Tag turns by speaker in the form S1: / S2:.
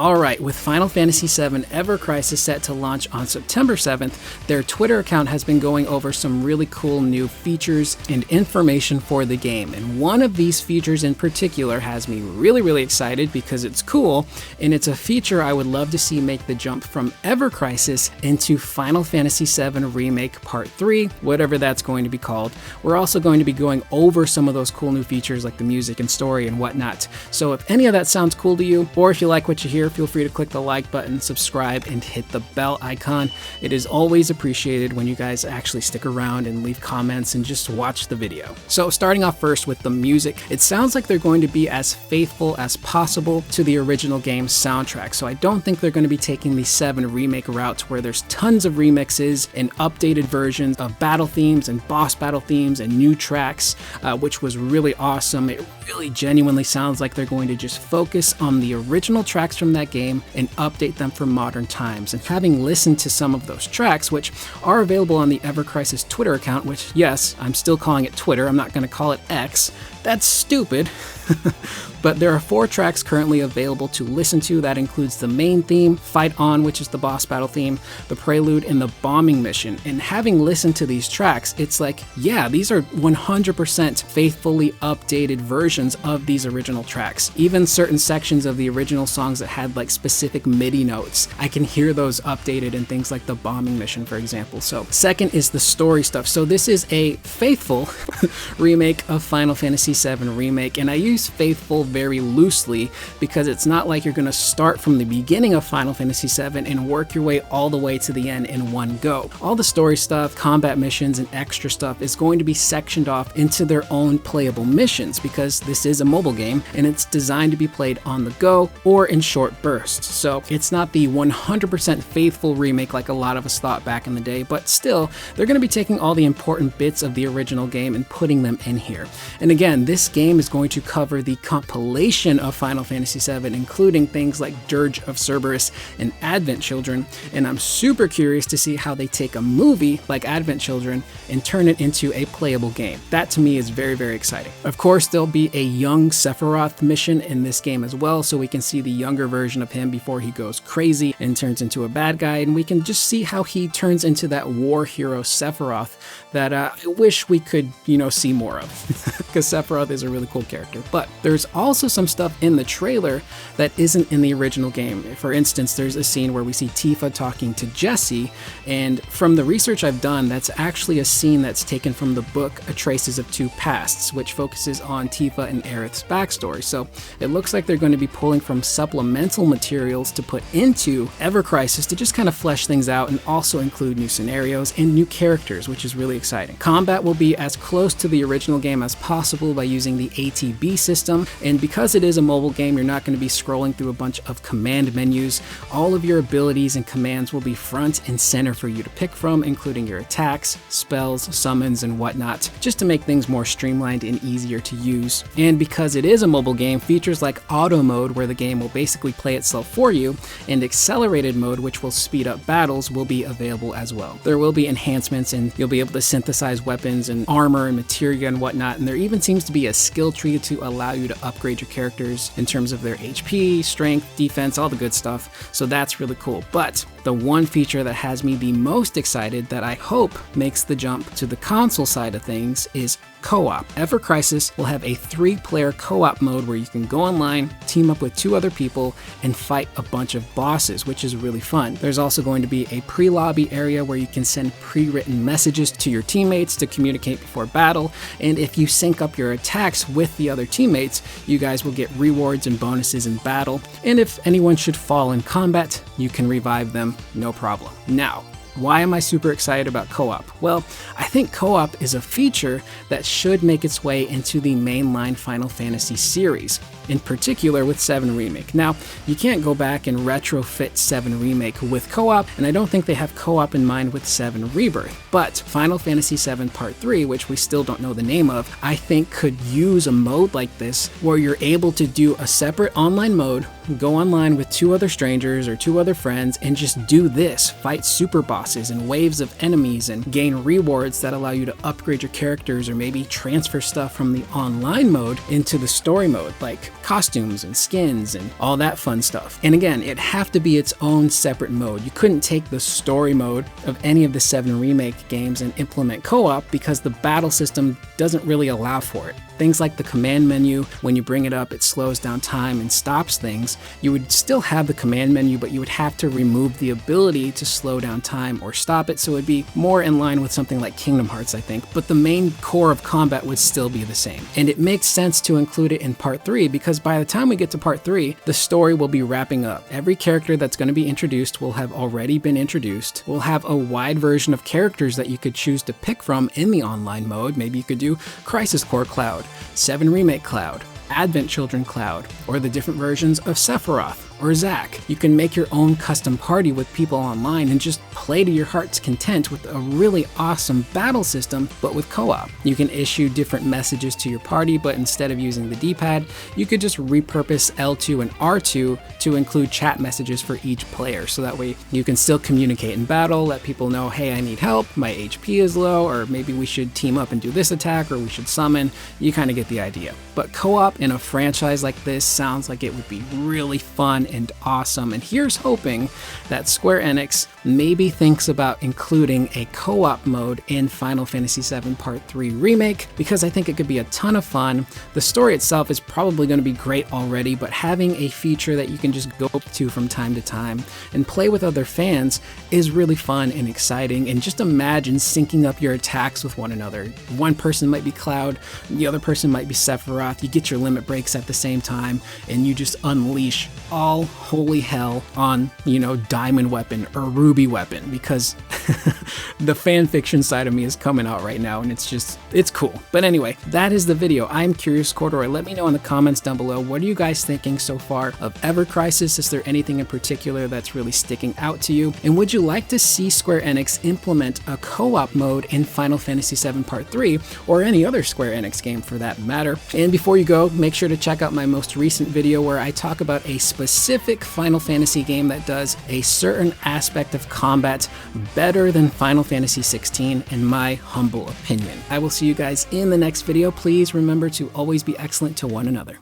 S1: Alright, with Final Fantasy VII Ever Crisis set to launch on September 7th, their Twitter account has been going over some really cool new features and information for the game. And one of these features in particular has me really excited because it's cool, and it's a feature I would love to see make the jump from Ever Crisis into Final Fantasy VII Remake Part 3, whatever that's going to be called. We're also going to be going over some of those cool new features like the music and story and whatnot. So if any of that sounds cool to you, or if you like what you hear, feel free to click the like button, subscribe, and hit the bell icon. It is always appreciated when you guys actually stick around and leave comments and just watch the video. So starting off first with the music, it sounds like they're going to be as faithful as possible to the original game's soundtrack. So I don't think they're going to be taking the 7 remake route where there's tons of remixes and updated versions of battle themes and boss battle themes and new tracks, which was really awesome. It really genuinely sounds like they're going to just focus on the original tracks from that game and update them for modern times. And having listened to some of those tracks, which are available on the Ever Crisis Twitter account, which, yes, I'm still calling it Twitter, I'm not going to call it X. That's stupid. But there are 4 tracks currently available to listen to. That includes the main theme, Fight On, which is the boss battle theme, the Prelude, and the bombing mission. And having listened to these tracks, it's like, yeah, these are 100% faithfully updated versions of these original tracks. Even certain sections of the original songs that had like specific MIDI notes, I can hear those updated in things like the bombing mission, for example. So second is the story stuff. So this is a faithful remake of Final Fantasy VII Remake, and I use faithful very loosely because it's not like you're going to start from the beginning of Final Fantasy VII and work your way all the way to the end in one go. All the story stuff, combat missions, and extra stuff is going to be sectioned off into their own playable missions because this is a mobile game and it's designed to be played on the go or in short bursts. So it's not the 100% faithful remake like a lot of us thought back in the day, but still, they're going to be taking all the important bits of the original game and putting them in here. And again, this game is going to cover the compilation of Final Fantasy VII, including things like Dirge of Cerberus and Advent Children, and I'm super curious to see how they take a movie like Advent Children and turn it into a playable game. That to me is very exciting. Of course, there'll be a young Sephiroth mission in this game as well, so we can see the younger version of him before he goes crazy and turns into a bad guy, and we can just see how he turns into that war hero Sephiroth that I wish we could, see more of, because Sephiroth is a really cool character. But there's also some stuff in the trailer that isn't in the original game. For instance, there's a scene where we see Tifa talking to Jessie, and from the research I've done, that's actually a scene that's taken from the book A Traces of Two Pasts, which focuses on Tifa and Aerith's backstory. So it looks like they're going to be pulling from supplemental materials to put into Ever Crisis to just kind of flesh things out and also include new scenarios and new characters, which is really exciting. Combat will be as close to the original game as possible by using the ATB system, and because it is a mobile game, you're not going to be scrolling through a bunch of command menus. All of your abilities and commands will be front and center for you to pick from, including your attacks, spells, summons, and whatnot, just to make things more streamlined and easier to use. And because it is a mobile game, features like auto mode, where the game will basically play itself for you, and accelerated mode, which will speed up battles, will be available as well. There will be enhancements, and you'll be able to synthesize weapons and armor and materia and whatnot, and there even seems to be a skill tree to allow you to upgrade your characters in terms of their HP, strength, defense, all the good stuff. So that's really cool. But the one feature that has me the most excited, that I hope makes the jump to the console side of things, is co-op. Ever Crisis will have a 3-player co-op mode where you can go online, team up with 2 other people, and fight a bunch of bosses, which is really fun. There's also going to be a pre-lobby area where you can send pre-written messages to your teammates to communicate before battle, and if you sync up your attacks with the other teammates, you guys will get rewards and bonuses in battle, and if anyone should fall in combat, you can revive them, no problem. Now, why am I super excited about co-op? Well, I think co-op is a feature that should make its way into the mainline Final Fantasy series, in particular with 7 Remake. Now, you can't go back and retrofit 7 Remake with co-op, and I don't think they have co-op in mind with 7 Rebirth, but Final Fantasy VII Part 3, which we still don't know the name of, I think could use a mode like this where you're able to do a separate online mode, go online with 2 other strangers or 2 other friends, and just do this, fight super bosses and waves of enemies and gain rewards that allow you to upgrade your characters or maybe transfer stuff from the online mode into the story mode. Like, costumes and skins and all that fun stuff. And again, it'd have to be its own separate mode. You couldn't take the story mode of any of the 7 Remake games and implement co-op because the battle system doesn't really allow for it. Things like the command menu, when you bring it up, it slows down time and stops things. You would still have the command menu, but you would have to remove the ability to slow down time or stop it, so it'd be more in line with something like Kingdom Hearts, I think, but the main core of combat would still be the same. And it makes sense to include it in Part 3 because by the time we get to Part 3, the story will be wrapping up. Every character that's going to be introduced will have already been introduced. We'll have a wide version of characters that you could choose to pick from in the online mode. Maybe you could do Crisis Core Cloud, 7 Remake Cloud, Advent Children Cloud, or the different versions of Sephiroth or Zack. You can make your own custom party with people online and just play to your heart's content with a really awesome battle system, but with co-op. You can issue different messages to your party, but instead of using the D-pad, you could just repurpose L2 and R2 to include chat messages for each player, so that way you can still communicate in battle, let people know, hey, I need help, my HP is low, or maybe we should team up and do this attack, or we should summon. You kind of get the idea. But co-op in a franchise like this sounds like it would be really fun and awesome, and here's hoping that Square Enix maybe thinks about including a co-op mode in Final Fantasy VII Part 3 Remake, because I think it could be a ton of fun. The story itself is probably going to be great already, but having a feature that you can just go to from time to time and play with other fans is really fun and exciting. And just imagine syncing up your attacks with one another. One person might be Cloud, the other person might be Sephiroth. You get your limit breaks at the same time, and you just unleash all holy hell on, Diamond Weapon or Ruby Weapon, because the fan fiction side of me is coming out right now, and it's cool. But anyway, that is the video. I'm Curious Corduroy. Let me know in the comments down below, what are you guys thinking so far of Ever Crisis? Is there anything in particular that's really sticking out to you? And would you like to see Square Enix implement a co-op mode in Final Fantasy VII Part 3, or any other Square Enix game for that matter? And before you go, make sure to check out my most recent video where I talk about a specific Final Fantasy game that does a certain aspect of combat better than Final Fantasy XVI, in my humble opinion. I will see you guys in the next video. Please remember to always be excellent to one another.